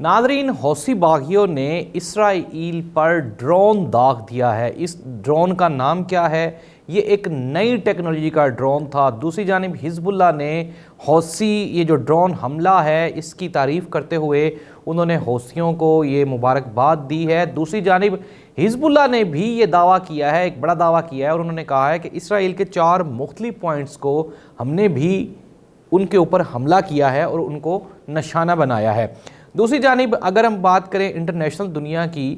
ناظرین، حوثی باغیوں نے اسرائیل پر ڈرون داغ دیا ہے۔ اس ڈرون کا نام کیا ہے؟ یہ ایک نئی ٹیکنالوجی کا ڈرون تھا۔ دوسری جانب حزب اللہ نے حوثی یہ جو ڈرون حملہ ہے اس کی تعریف کرتے ہوئے انہوں نے حوثیوں کو یہ مبارکباد دی ہے۔ دوسری جانب حزب اللہ نے بھی یہ دعویٰ کیا ہے، ایک بڑا دعویٰ کیا ہے، اور انہوں نے کہا ہے کہ اسرائیل کے 4 مختلف پوائنٹس کو ہم نے بھی ان کے اوپر حملہ کیا ہے اور ان کو نشانہ بنایا ہے۔ دوسری جانب اگر ہم بات کریں انٹرنیشنل دنیا کی،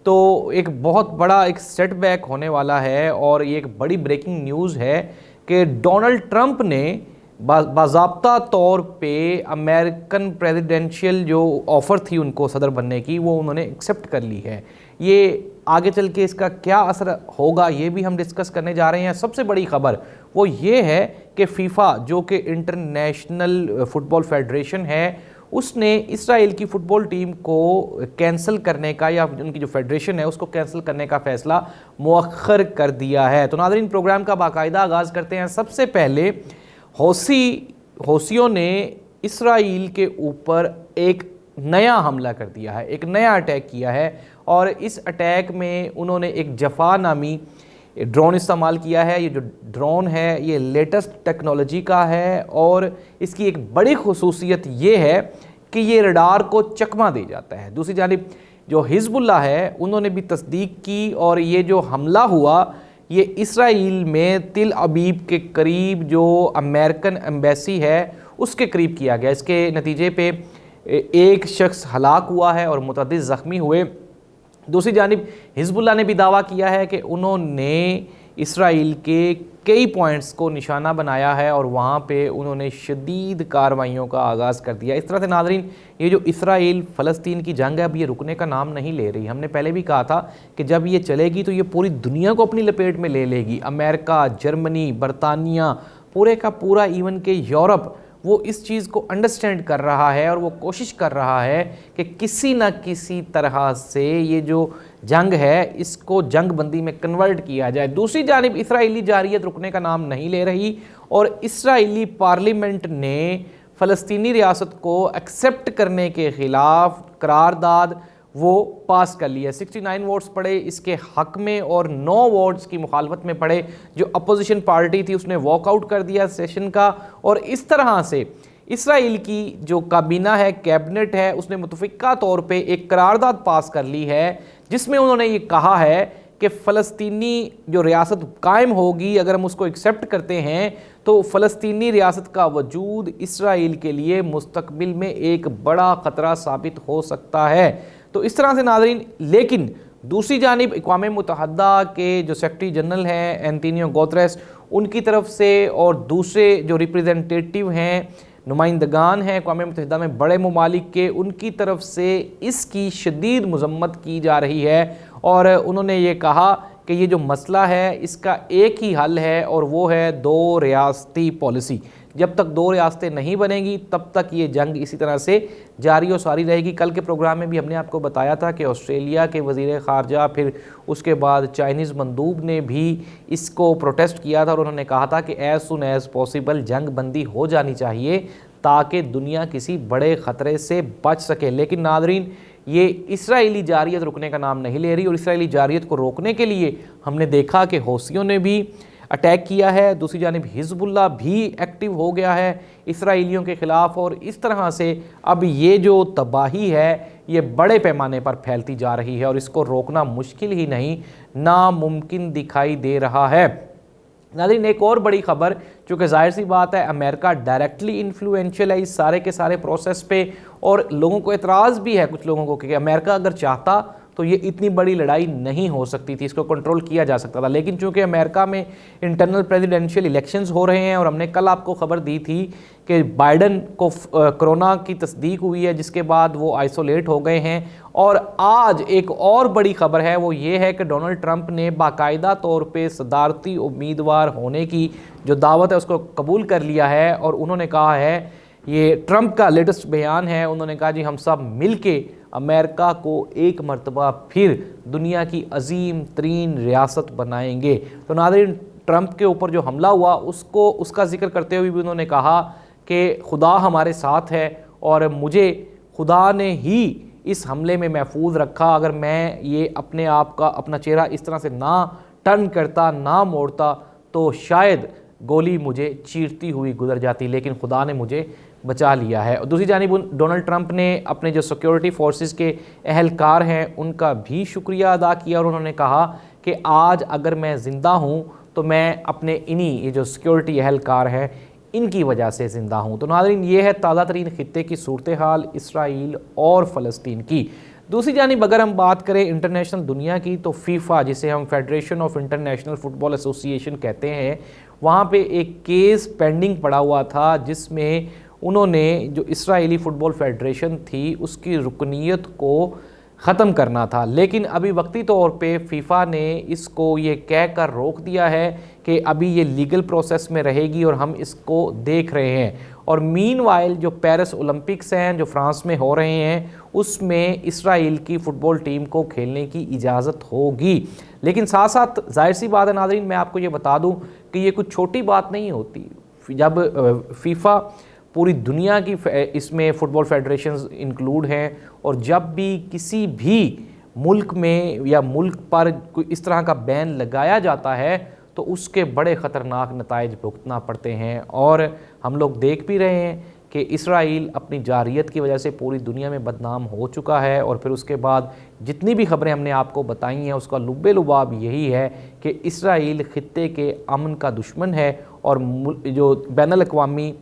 تو ایک بہت بڑا ایک سیٹ بیک ہونے والا ہے، اور یہ ایک بڑی بریکنگ نیوز ہے کہ ڈونلڈ ٹرمپ نے باضابطہ طور پہ امریکن پریزیڈنشیل جو آفر تھی ان کو صدر بننے کی، وہ انہوں نے ایکسیپٹ کر لی ہے۔ یہ آگے چل کے اس کا کیا اثر ہوگا یہ بھی ہم ڈسکس کرنے جا رہے ہیں۔ سب سے بڑی خبر وہ یہ ہے کہ فیفا جو کہ انٹرنیشنل فٹ بال فیڈریشن ہے، اس نے اسرائیل کی فٹ بال ٹیم کو کینسل کرنے کا، یا ان کی جو فیڈریشن ہے اس کو کینسل کرنے کا فیصلہ مؤخر کر دیا ہے۔ تو ناظرین، پروگرام کا باقاعدہ آغاز کرتے ہیں۔ سب سے پہلے حوثیوں نے اسرائیل کے اوپر ایک نیا حملہ کر دیا ہے، ایک نیا اٹیک کیا ہے، اور اس اٹیک میں انہوں نے ایک جفا نامی ڈرون استعمال کیا ہے۔ یہ جو ڈرون ہے یہ لیٹسٹ ٹیکنالوجی کا ہے، اور اس کی ایک بڑی خصوصیت یہ ہے کہ یہ ریڈار کو چکمہ دے جاتا ہے۔ دوسری جانب جو حزب اللہ ہے انہوں نے بھی تصدیق کی، اور یہ جو حملہ ہوا یہ اسرائیل میں تل ابیب کے قریب جو امریکن ایمبیسی ہے اس کے قریب کیا گیا۔ اس کے نتیجے پہ ایک شخص ہلاک ہوا ہے اور متعدد زخمی ہوئے۔ دوسری جانب حزب اللہ نے بھی دعویٰ کیا ہے کہ انہوں نے اسرائیل کے کئی پوائنٹس کو نشانہ بنایا ہے، اور وہاں پہ انہوں نے شدید کارروائیوں کا آغاز کر دیا۔ اس طرح سے ناظرین، یہ جو اسرائیل فلسطین کی جنگ ہے اب یہ رکنے کا نام نہیں لے رہی۔ ہم نے پہلے بھی کہا تھا کہ جب یہ چلے گی تو یہ پوری دنیا کو اپنی لپیٹ میں لے لے گی۔ امریکہ، جرمنی، برطانیہ، پورے کا پورا، ایون کہ یورپ، وہ اس چیز کو انڈرسٹینڈ کر رہا ہے، اور وہ کوشش کر رہا ہے کہ کسی نہ کسی طرح سے یہ جو جنگ ہے اس کو جنگ بندی میں کنورٹ کیا جائے۔ دوسری جانب اسرائیلی جارحیت رکنے کا نام نہیں لے رہی، اور اسرائیلی پارلیمنٹ نے فلسطینی ریاست کو ایکسیپٹ کرنے کے خلاف قرارداد وہ پاس کر لی ہے۔ 69 ووٹس پڑے اس کے حق میں، اور 9 ووٹس کی مخالفت میں پڑے۔ جو اپوزیشن پارٹی تھی اس نے واک آؤٹ کر دیا سیشن کا، اور اس طرح سے اسرائیل کی جو کابینہ ہے، کیبنٹ ہے، اس نے متفقہ طور پہ ایک قرارداد پاس کر لی ہے جس میں انہوں نے یہ کہا ہے کہ فلسطینی جو ریاست قائم ہوگی، اگر ہم اس کو ایکسیپٹ کرتے ہیں تو فلسطینی ریاست کا وجود اسرائیل کے لیے مستقبل میں ایک بڑا خطرہ ثابت ہو سکتا ہے۔ تو اس طرح سے ناظرین، لیکن دوسری جانب اقوام متحدہ کے جو سیکرٹری جنرل ہیں اینٹونیو گوتریس، ان کی طرف سے، اور دوسرے جو ریپریزنٹیٹیو ہیں، نمائندگان ہیں اقوام متحدہ میں بڑے ممالک کے، ان کی طرف سے اس کی شدید مذمت کی جا رہی ہے، اور انہوں نے یہ کہا کہ یہ جو مسئلہ ہے اس کا ایک ہی حل ہے، اور وہ ہے 2 ریاستی پالیسی۔ جب تک 2 ریاستیں نہیں بنیں گی تب تک یہ جنگ اسی طرح سے جاری و ساری رہے گی۔ کل کے پروگرام میں بھی ہم نے آپ کو بتایا تھا کہ آسٹریلیا کے وزیر خارجہ، پھر اس کے بعد چائنیز مندوب نے بھی اس کو پروٹیسٹ کیا تھا، اور انہوں نے کہا تھا کہ ایز سون ایز پاسبل جنگ بندی ہو جانی چاہیے تاکہ دنیا کسی بڑے خطرے سے بچ سکے۔ لیکن ناظرین، یہ اسرائیلی جارحیت رکنے کا نام نہیں لے رہی، اور اسرائیلی جارحیت کو روکنے کے لیے ہم نے دیکھا کہ حوثیوں نے بھی اٹیک کیا ہے۔ دوسری جانب حزب اللہ بھی ایکٹیو ہو گیا ہے اسرائیلیوں کے خلاف، اور اس طرح سے اب یہ جو تباہی ہے یہ بڑے پیمانے پر پھیلتی جا رہی ہے، اور اس کو روکنا مشکل ہی نہیں، ناممکن دکھائی دے رہا ہے۔ ناظرین، ایک اور بڑی خبر، چونکہ ظاہر سی بات ہے امریکہ ڈائریکٹلی انفلوئنشل ہے اس سارے کے سارے پروسیس پہ، اور لوگوں کو اعتراض بھی ہے کچھ لوگوں کو کہ امریکہ اگر چاہتا تو یہ اتنی بڑی لڑائی نہیں ہو سکتی تھی، اس کو کنٹرول کیا جا سکتا تھا۔ لیکن چونکہ امریکہ میں انٹرنل پریزیڈنشیل الیکشنز ہو رہے ہیں، اور ہم نے کل آپ کو خبر دی تھی کہ بائیڈن کو کرونا کی تصدیق ہوئی ہے، جس کے بعد وہ آئسولیٹ ہو گئے ہیں، اور آج ایک اور بڑی خبر ہے، وہ یہ ہے کہ ڈونلڈ ٹرمپ نے باقاعدہ طور پہ صدارتی امیدوار ہونے کی جو دعوت ہے اس کو قبول کر لیا ہے، اور انہوں نے کہا ہے، یہ ٹرمپ کا لیٹسٹ بیان ہے، انہوں نے کہا جی ہم سب مل کے امریکہ کو ایک مرتبہ پھر دنیا کی عظیم ترین ریاست بنائیں گے۔ تو ناظرین، ٹرمپ کے اوپر جو حملہ ہوا اس کا ذکر کرتے ہوئے بھی انہوں نے کہا کہ خدا ہمارے ساتھ ہے، اور مجھے خدا نے ہی اس حملے میں محفوظ رکھا. اگر میں یہ اپنے آپ کا اپنا چہرہ اس طرح سے نہ ٹرن کرتا، نہ موڑتا، تو شاید گولی مجھے چیرتی ہوئی گزر جاتی، لیکن خدا نے مجھے بچا لیا ہے. اور دوسری جانب ڈونلڈ ٹرمپ نے اپنے جو سیکیورٹی فورسز کے اہلکار ہیں ان کا بھی شکریہ ادا کیا، اور انہوں نے کہا کہ آج اگر میں زندہ ہوں تو میں اپنے یہ جو سیکیورٹی اہلکار ہیں ان کی وجہ سے زندہ ہوں. تو ناظرین، یہ ہے تازہ ترین خطے کی صورتحال اسرائیل اور فلسطین کی. دوسری جانب اگر ہم بات کریں انٹرنیشنل دنیا کی، تو فیفا، جسے ہم فیڈریشن آف انٹرنیشنل فٹ بال ایسوسی ایشن کہتے ہیں، وہاں پہ ایک کیس پینڈنگ پڑا ہوا تھا جس میں انہوں نے جو اسرائیلی فٹ بال فیڈریشن تھی اس کی رکنیت کو ختم کرنا تھا. لیکن ابھی وقتی طور پہ فیفا نے اس کو یہ کہہ کر روک دیا ہے کہ ابھی یہ لیگل پروسیس میں رہے گی اور ہم اس کو دیکھ رہے ہیں. اور مین وائل جو پیرس اولمپکس ہیں جو فرانس میں ہو رہے ہیں اس میں اسرائیل کی فٹ بال ٹیم کو کھیلنے کی اجازت ہوگی. لیکن ساتھ ساتھ ظاہر سی بات ہے ناظرین، میں آپ کو یہ بتا دوں کہ یہ کچھ چھوٹی بات نہیں ہوتی. جب فیفا پوری دنیا کی اس میں فٹ بال فیڈریشنز انکلوڈ ہیں، اور جب بھی کسی بھی ملک میں یا ملک پر کوئی اس طرح کا بین لگایا جاتا ہے تو اس کے بڑے خطرناک نتائج بھگتنا پڑتے ہیں. اور ہم لوگ دیکھ بھی رہے ہیں کہ اسرائیل اپنی جارحیت کی وجہ سے پوری دنیا میں بدنام ہو چکا ہے، اور پھر اس کے بعد جتنی بھی خبریں ہم نے آپ کو بتائی ہیں اس کا لب لباب یہی ہے کہ اسرائیل خطے کے امن کا دشمن ہے، اور جو بین الاقوامی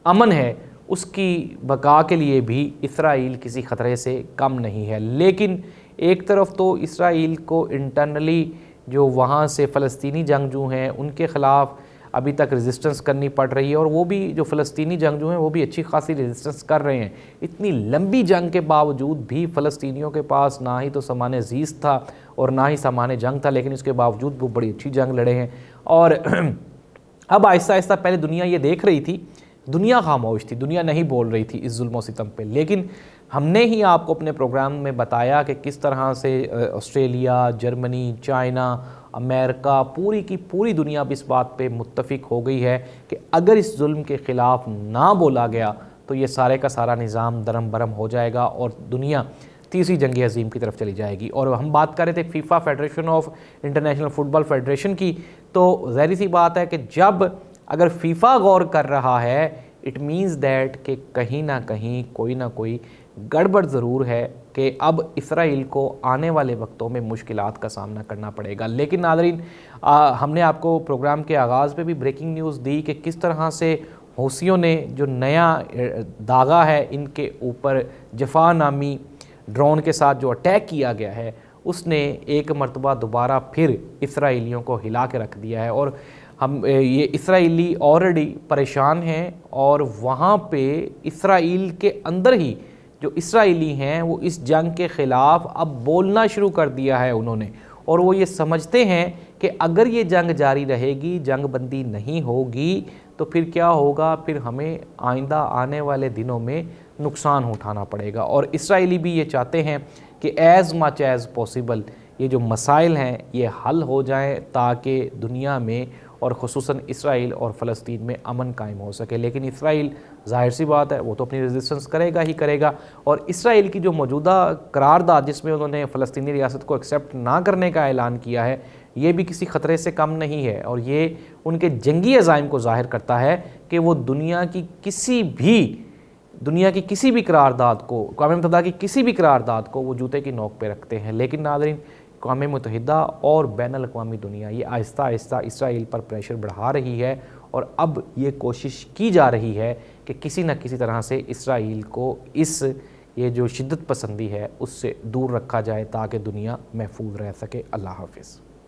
امن ہے اس کی بقا کے لیے بھی اسرائیل کسی خطرے سے کم نہیں ہے. لیکن ایک طرف تو اسرائیل کو انٹرنلی جو وہاں سے فلسطینی جنگجو ہیں ان کے خلاف ابھی تک ریزسٹنس کرنی پڑ رہی ہے، اور وہ بھی جو فلسطینی جنگجو ہیں وہ بھی اچھی خاصی ریزسٹنس کر رہے ہیں. اتنی لمبی جنگ کے باوجود بھی فلسطینیوں کے پاس نہ ہی تو سامان زیست تھا اور نہ ہی سامان جنگ تھا، لیکن اس کے باوجود وہ بڑی اچھی جنگ لڑے ہیں. اور اب آہستہ آہستہ پہلے دنیا یہ دیکھ رہی تھی، دنیا خاموش تھی، دنیا نہیں بول رہی تھی اس ظلم و ستم پہ، لیکن ہم نے ہی آپ کو اپنے پروگرام میں بتایا کہ کس طرح سے آسٹریلیا، جرمنی، چائنا، امریکہ، پوری کی پوری دنیا اب اس بات پہ متفق ہو گئی ہے کہ اگر اس ظلم کے خلاف نہ بولا گیا تو یہ سارے کا سارا نظام درم برم ہو جائے گا اور دنیا تیسری جنگ عظیم کی طرف چلی جائے گی. اور ہم بات کر رہے تھے FIFA federation of international football federation کی، تو ظاہری سی بات ہے کہ جب اگر فیفا غور کر رہا ہے اٹ مینز دیٹ کہ کہیں نہ کہیں کوئی نہ کوئی گڑبڑ ضرور ہے کہ اب اسرائیل کو آنے والے وقتوں میں مشکلات کا سامنا کرنا پڑے گا. لیکن ناظرین، ہم نے آپ کو پروگرام کے آغاز پہ بھی بریکنگ نیوز دی کہ کس طرح سے حوثیوں نے جو نیا داغا ہے ان کے اوپر جفا نامی ڈرون کے ساتھ جو اٹیک کیا گیا ہے اس نے ایک مرتبہ دوبارہ پھر اسرائیلیوں کو ہلا کے رکھ دیا ہے. اور یہ اسرائیلی آلریڈی پریشان ہیں، اور وہاں پہ اسرائیل کے اندر ہی جو اسرائیلی ہیں وہ اس جنگ کے خلاف اب بولنا شروع کر دیا ہے انہوں نے، اور وہ یہ سمجھتے ہیں کہ اگر یہ جنگ جاری رہے گی، جنگ بندی نہیں ہوگی تو پھر کیا ہوگا، پھر ہمیں آئندہ آنے والے دنوں میں نقصان اٹھانا پڑے گا. اور اسرائیلی بھی یہ چاہتے ہیں کہ ایز مچ ایز پاسبل یہ جو مسائل ہیں یہ حل ہو جائیں تاکہ دنیا میں اور خصوصاً اسرائیل اور فلسطین میں امن قائم ہو سکے. لیکن اسرائیل ظاہر سی بات ہے وہ تو اپنی ریزسٹنس کرے گا ہی کرے گا، اور اسرائیل کی جو موجودہ قرارداد جس میں انہوں نے فلسطینی ریاست کو ایکسیپٹ نہ کرنے کا اعلان کیا ہے یہ بھی کسی خطرے سے کم نہیں ہے، اور یہ ان کے جنگی عزائم کو ظاہر کرتا ہے کہ وہ دنیا کی کسی بھی قرارداد کو، اقوام متحدہ کی کسی بھی قرارداد کو وہ جوتے کی نوک پہ رکھتے ہیں. لیکن ناظرین، اقوام متحدہ اور بین الاقوامی دنیا یہ آہستہ آہستہ اسرائیل پر پریشر بڑھا رہی ہے، اور اب یہ کوشش کی جا رہی ہے کہ کسی نہ کسی طرح سے اسرائیل کو یہ جو شدت پسندی ہے اس سے دور رکھا جائے تاکہ دنیا محفوظ رہ سکے. اللہ حافظ.